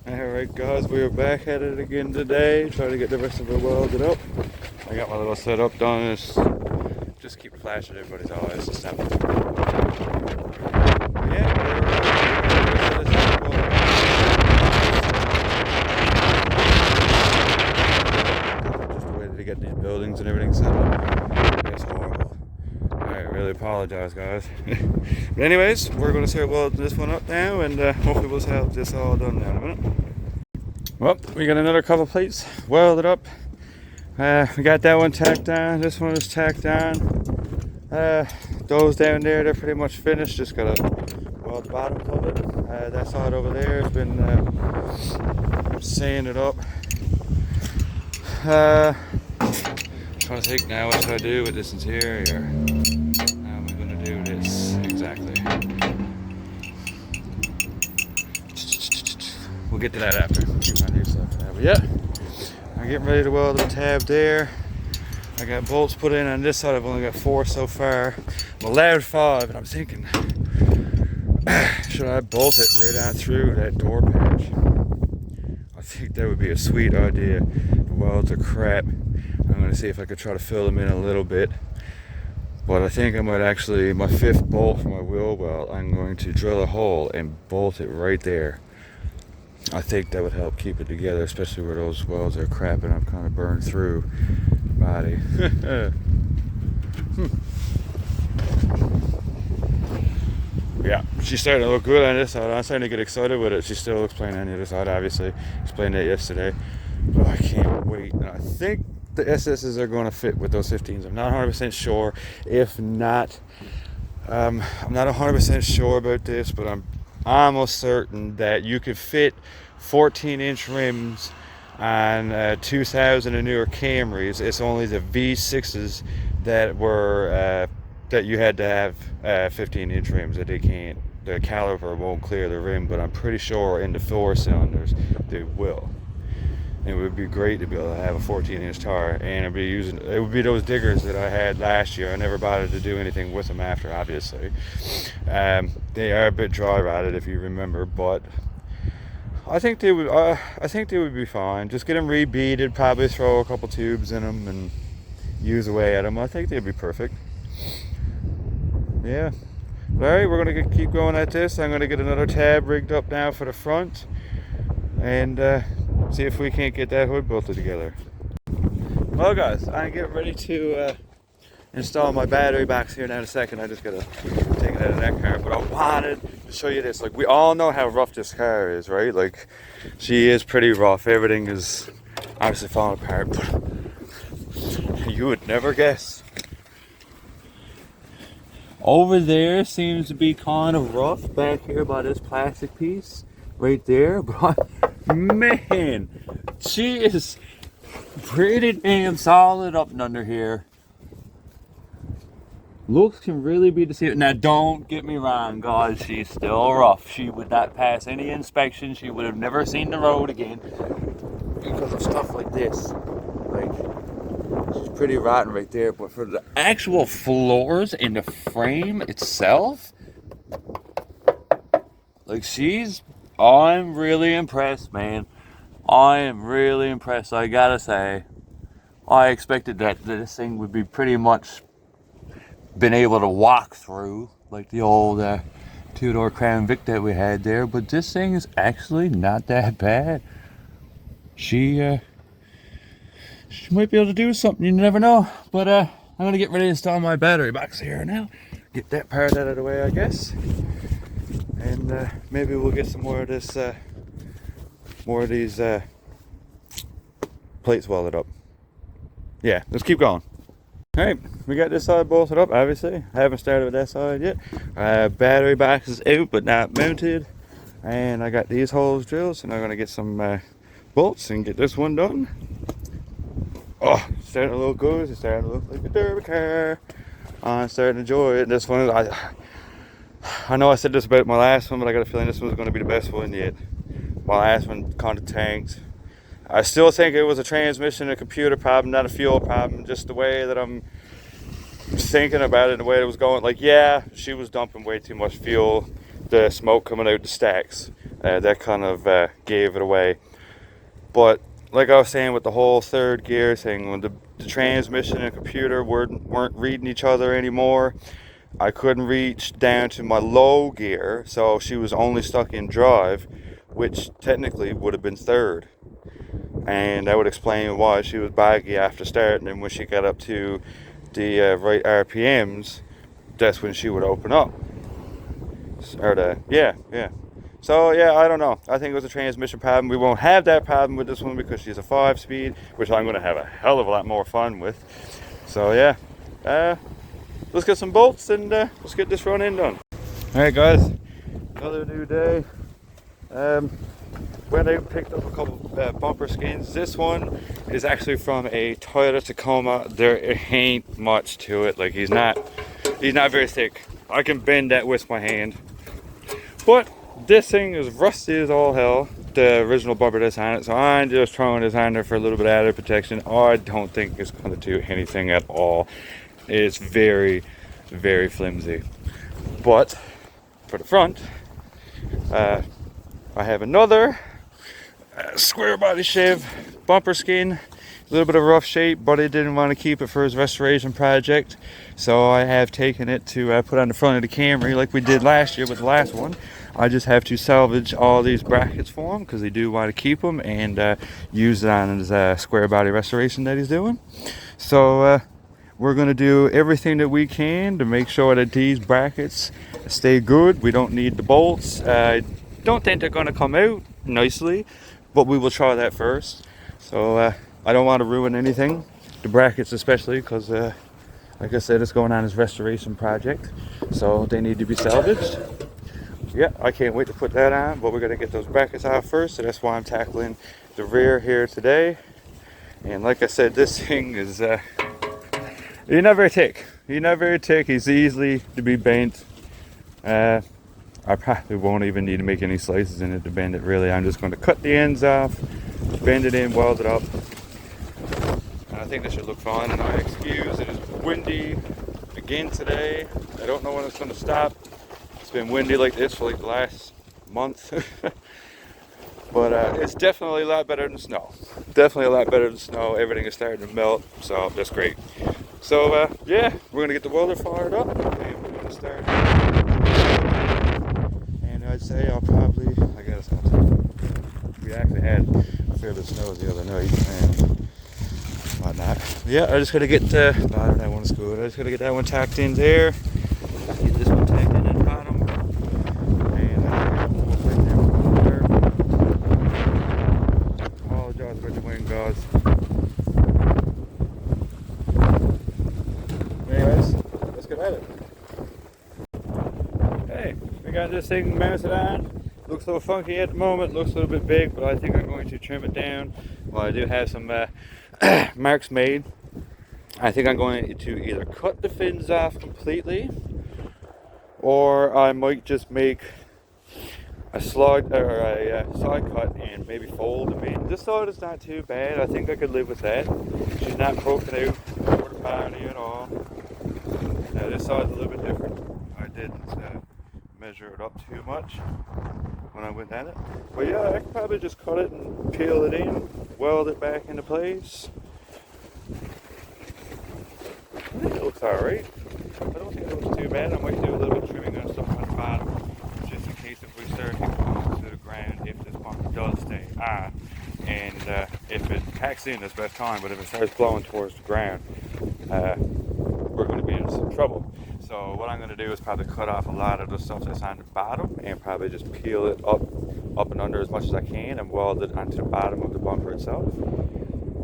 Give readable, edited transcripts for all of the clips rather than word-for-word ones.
Alright guys, we are back at it again today, trying to get the rest of it welded up. I got my little setup done, just keep flashing everybody's eyes to stop it. Yeah, just waiting to get these buildings and everything set up. It's horrible. I really apologize guys. But anyways, we're going to start welding this one up now, and hopefully we'll have this all done now in a minute. Well, we got another couple plates welded up. We got that one tacked on. This one is tacked on. Those down there, they're pretty much finished. Just gotta weld the bottoms of it. That side over there has been sanded up. Trying to think now what should I do with this interior. How am I gonna do this exactly? We'll get to that after. But yeah, I'm getting ready to weld the tab there. I got bolts put in on this side. I've only got 4 so far. I'm allowed 5, and I'm thinking, should I bolt it right on through that door patch? I think that would be a sweet idea. The welds are crap. I'm going to see if I could try to fill them in a little bit. But I think I might actually, my 5th bolt for my wheel weld, I'm going to drill a hole and bolt it right there. I think that would help keep it together, especially where those welds are crap and I've kind of burned through the body. Yeah, she's starting to look good on this side. I'm starting to get excited with it. She still looks plain on the other side, obviously. Explained that yesterday. But I can't wait. And I think the SS's are going to fit with those 15s. I'm not 100% sure. If not, I'm not 100% sure about this, but I'm almost certain that you could fit 14-inch rims on 2000 and newer Camrys. It's only the V6s that were that you had to have 15-inch rims, that they can't. The caliper won't clear the rim, but I'm pretty sure in the 4 cylinders they will. It would be great to be able to have a 14-inch tire, and it would be those diggers that I had last year. I never bothered to do anything with them after, obviously. They are a bit dry rotted, if you remember, but I think they would. I think they would be fine. Just get them rebeaded, probably throw a couple tubes in them, and use away at them. I think they'd be perfect. Yeah. All right, we're gonna keep going at this. I'm gonna get another tab rigged up now for the front, and see if we can't get that hood bolted together. Well guys, I'm getting ready to install my battery box here in a second. I just gotta take it out of that car, but I wanted to show you this. Like, we all know how rough this car is, right? Like, she is pretty rough. Everything is obviously falling apart, but you would never guess. Over there seems to be kind of rough back here by this plastic piece right there, but man, she is pretty damn solid up and under here. Looks can really be deceived. Now don't get me wrong guys, she's still rough. She would not pass any inspection. She would have never seen the road again because of stuff like this. Like, she's pretty rotten right there, but for the actual floors and the frame itself, like, I'm really impressed, man. I am really impressed. I gotta say, I expected that this thing would be pretty much been able to walk through, like the old 2-door Crown Vic that we had there, but this thing is actually not that bad. She might be able to do something, you never know. But I'm gonna get ready to install my battery box here now. Get that part out of the way, I guess. And maybe we'll get some more of this, more of these plates welded up. Yeah, let's keep going. Alright, we got this side bolted up, obviously. I haven't started with that side yet. Battery box is out but not mounted. And I got these holes drilled, so now I'm going to get some bolts and get this one done. Oh, it's starting to look good. It's starting to look like a derby car. I'm starting to enjoy it. This one, I know I said this about my last one, but I got a feeling this one's going to be the best one yet. My last one kind of tanked. I still think it was a transmission, a computer problem, not a fuel problem. Just the way that I'm thinking about it, the way it was going. Like, yeah, she was dumping way too much fuel. The smoke coming out the stacks, that kind of gave it away. But like I was saying with the whole third gear thing, when the transmission and computer weren't reading each other anymore, I couldn't reach down to my low gear, so she was only stuck in drive, which technically would have been third. And that would explain why she was baggy after starting, and when she got up to the right RPMs, that's when she would open up. Yeah. So yeah, I don't know. I think it was a transmission problem. We won't have that problem with this one because she's a 5-speed, which I'm going to have a hell of a lot more fun with. So yeah, let's get some bolts and let's get this run in done. All right, guys, another new day. Went out and picked up a couple bumper skins. This one is actually from a Toyota Tacoma. There ain't much to it. Like he's not very thick. I can bend that with my hand. But this thing is rusty as all hell. The original bumper that's on it. So I'm just throwing this on there for a little bit of added protection. I don't think it's going to do anything at all. It's very, very flimsy. But for the front, I have another square body Chev bumper skin, a little bit of rough shape, but he didn't want to keep it for his restoration project, so I have taken it to put on the front of the Camry like we did last year with the last one. I just have to salvage all these brackets for him because they do want to keep them and use it on his square body restoration that he's doing. So we're going to do everything that we can to make sure that these brackets stay good. We don't need the bolts. I don't think they're going to come out nicely, but we will try that first. So I don't want to ruin anything, the brackets especially, because like I said, it's going on his restoration project, so they need to be salvaged. Yeah, I can't wait to put that on, but we're going to get those brackets out first, so that's why I'm tackling the rear here today. And like I said, this thing is he's not very thick. He's easily to be bent. I probably won't even need to make any slices in it to bend it, really. I'm just going to cut the ends off, bend it in, weld it up. And I think this should look fine. And I excuse, it is windy again today. I don't know when it's going to stop. It's been windy like this for like the last month. But it's definitely a lot better than snow. Everything is starting to melt, so that's great. So yeah, we're going to get the welder fired up and we're going to start. I'd say I'll probably, we actually had a fair bit of snow the other night and whatnot. Yeah, I just gotta get, that one is good. I just gotta get that one tacked in there. Get this one tacked in at the bottom. And apologize about the wind, guys. Anyways, let's get at it. Hey, we got this thing mounted on. Looks a little funky at the moment, looks a little bit big, but I think I'm going to trim it down. Well, I do have some marks made. I think I'm going to either cut the fins off completely, or I might just make a slide or a side cut and maybe fold them in. This side is not too bad. I think I could live with that. She's not broken out for the body at all. Now this side's a little bit different. I didn't measure it up too much when I went at it. But yeah, I could probably just cut it and peel it in, weld it back into place. I think it looks alright. I don't think it looks too bad. I might do a little bit of trimming on stuff on the bottom, just in case if we start getting close to the ground, if this bumper does stay on. And if it packs in, that's best time, but if it starts blowing towards the ground, we're going to be in some trouble. So what I'm going to do is probably cut off a lot of the stuff that's on the bottom and probably just peel it up and under as much as I can and weld it onto the bottom of the bumper itself.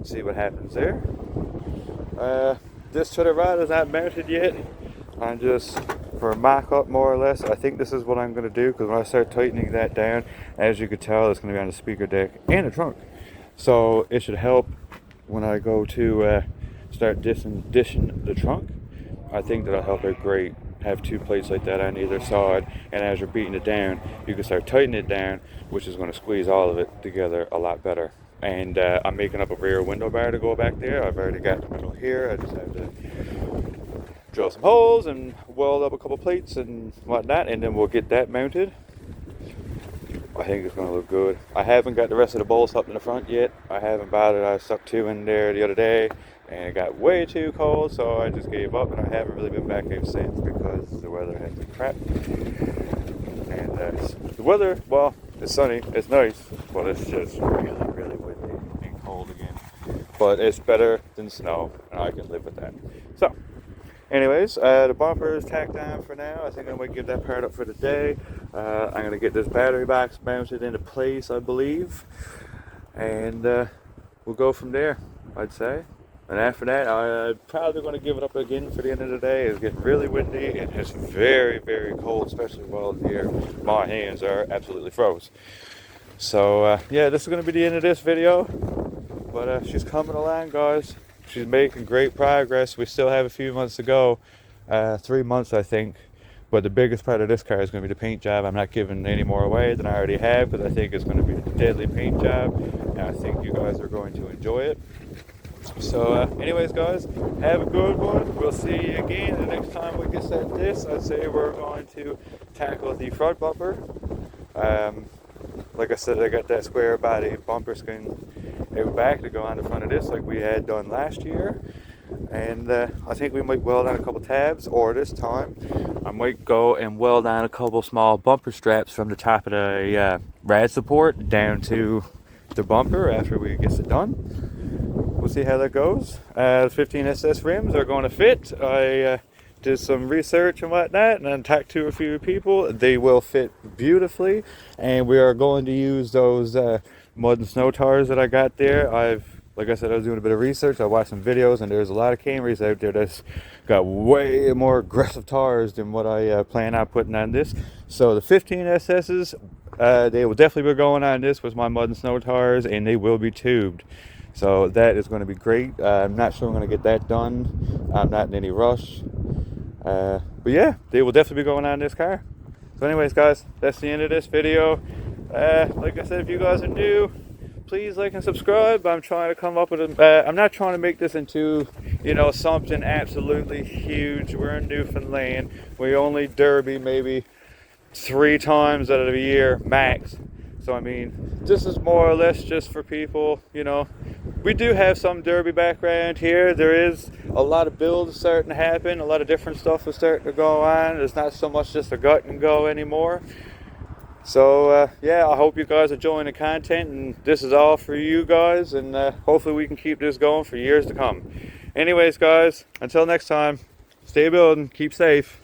See what happens there. this to the right is not mounted yet. I'm just, for a mock-up more or less, I think this is what I'm going to do, because when I start tightening that down, as you could tell, it's going to be on the speaker deck and the trunk. So it should help when I go to start dishing the trunk. I think that'll help it great. Have two plates like that on either side, and as you're beating it down, you can start tightening it down, which is going to squeeze all of it together a lot better. And I'm making up a rear window bar to go back there. I've already got the middle here. I just have to drill some holes and weld up a couple plates and whatnot, and then we'll get that mounted. I think it's going to look good. I haven't got the rest of the bolts up in the front yet. I haven't bothered. I stuck two in there the other day, and it got way too cold, so I just gave up, and I haven't really been back here since because the weather has been crap. And the weather, well, it's sunny, it's nice, but it's just really, really windy and cold again. But it's better than snow, and I can live with that. So, anyways, the bumper is tacked on for now. I think I'm going to give that part up for the day. I'm going to get this battery box mounted into place, I believe. And we'll go from there, I'd say. And after that, I'm probably going to give it up again for the end of the day. It's getting really windy and it's very, very cold, especially while here. My hands are absolutely froze. So, yeah, this is going to be the end of this video. But she's coming along, guys. She's making great progress. We still have a few months to go. 3 months, I think. But the biggest part of this car is going to be the paint job. I'm not giving any more away than I already have, because I think it's going to be a deadly paint job. And I think you guys are going to enjoy it. So anyways, guys, have a good one. We'll see you again the next time we get set this. I'd say we're going to tackle the front bumper. Like I said, I got that square body bumper skin out back to go on the front of this like we had done last year. And I think we might weld on a couple tabs, or this time I might go and weld on a couple small bumper straps from the top of the rad support down to the bumper after we get it done. We'll see how that goes. The 15SS rims are going to fit. I did some research and whatnot, and then talked to a few people. They will fit beautifully, and we are going to use those mud and snow tires that I got there. Like I said, I was doing a bit of research. I watched some videos, and there's a lot of Camrys out there that's got way more aggressive tires than what I plan on putting on this. So the 15SSs, they will definitely be going on this with my mud and snow tires, and they will be tubed. So that is going to be great. I'm not sure I'm going to get that done. I'm not in any rush. But yeah, they will definitely be going on this car. So anyways, guys, that's the end of this video. Like I said, if you guys are new, please like and subscribe. I'm trying to come up with I'm not trying to make this into, you know, something absolutely huge. We're in Newfoundland. We only derby maybe 3 times out of a year max. So I mean, this is more or less just for people, you know. We do have some derby background here. There is a lot of builds starting to happen. A lot of different stuff is starting to go on. It's not so much just a gut and go anymore. So yeah, I hope you guys are enjoying the content, and this is all for you guys, and hopefully we can keep this going for years to come. Anyways, guys, until next time, stay building, keep safe.